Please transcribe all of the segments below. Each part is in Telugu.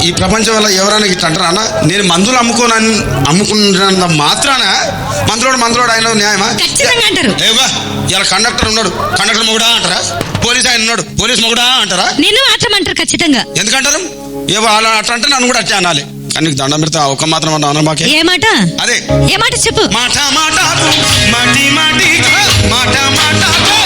ఈ ప్రపంచం వల్ల ఎవరైనా ఇట్లా అంటారా అన్న? నేను మందులు అమ్ముకున్నంత మాత్రాన మందులోడు ఆయన న్యాయమా? ఖచ్చితంగా అంటారు. ఏవా ఇలా కండక్టర్ ఉన్నాడు, కండక్టర్ మొగుడా అంటారా? పోలీస్ ఆయన ఉన్నాడు, పోలీస్ మొగుడా అంటారా? నిన్ను మాత్రమంటారు ఖచ్చితంగా. ఎందుకంటారు? ఏవో అలా అట్లా అంటే నన్ను కూడా అట్లా అనాలి. కానీ నీకు దండం పెడతా ఒక మాత్రం అన్న మాకే. ఏ మాట? అదే ఏ మాట చెప్పు. మాట మాటకు మాటి మాటి మాట మాటకు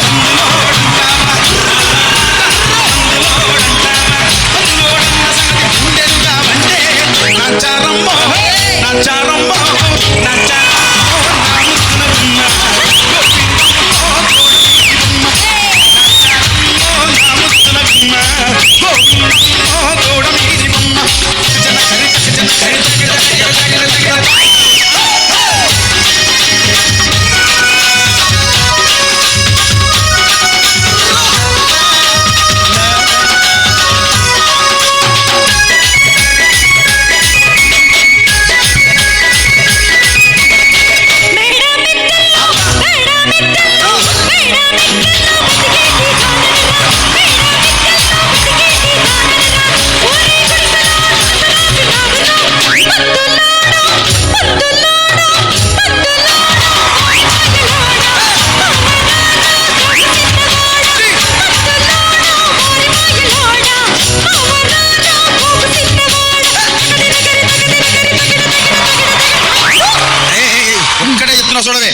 చూడవే.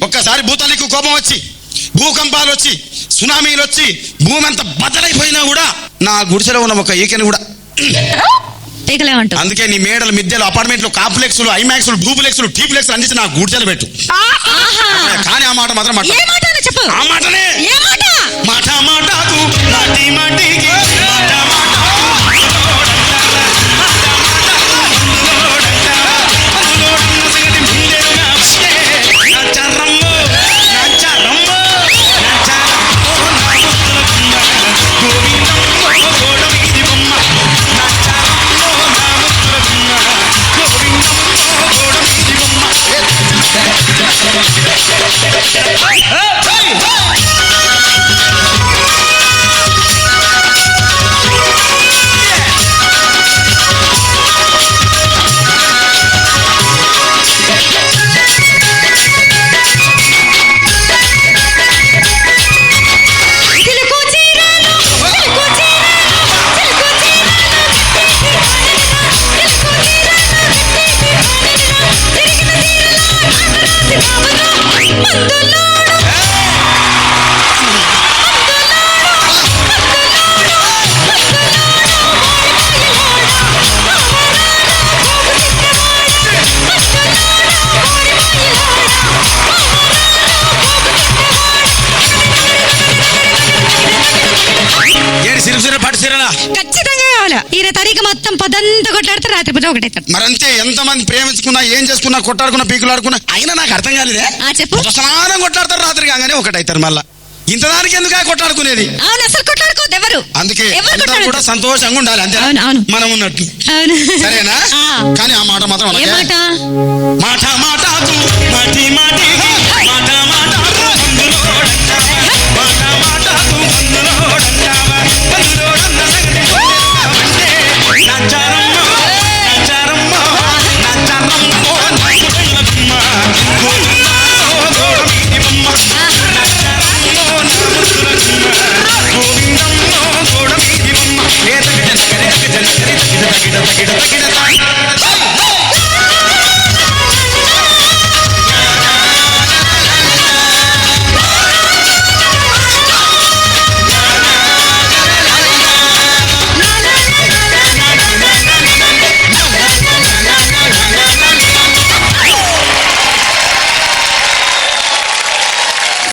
ఒక్కసారి భూతానికి కోపం వచ్చి, భూకంపాలు వచ్చి, సునామీలు వచ్చి, భూమి అంతా బద్దలైపోయినా కూడా నా గుడిసెలో ఉన్న ఒక ఈకెని కూడా అందుకే నీ మేడలు, మిద్దెలు, అపార్ట్మెంట్లు, కాంప్లెక్స్లు, ఐమాక్స్లు, డూప్లెక్స్లు, టీప్లెక్స్లు అందించి నా గుడిసెలు పెట్టు. కానీ ఆ మాట మాత్రం ఆ మాటనే మాట మాటకు మాటి మాటికి ఖచ్చితంగా కావాలా. ఈయన తారీఖు మొత్తం పొద్దంతా కొట్లాడితే రాత్రి పూట ఒకటైతాడు. మరంతే, ఎంతమంది ప్రేమించుకున్నా, ఏం చేసుకున్నా, కొట్టాడుకున్నా, పీకులాడుకున్నా, అయినా నాకు అర్థం కాలేదే. చెప్పు. సమానం కొట్లాడతారు, రాత్రి కాగానే ఒకటైతారు. మళ్ళా ఇంతదానికి ఎందుకు కొట్లాడుకునేది? అసలు కొట్లాడుకోవద్దు ఎవరు. అందుకే కూడా సంతోషంగా ఉండాలి, అంతే మనం ఉన్నట్టు. సరేనా? కానీ ఆ మాట మాత్రం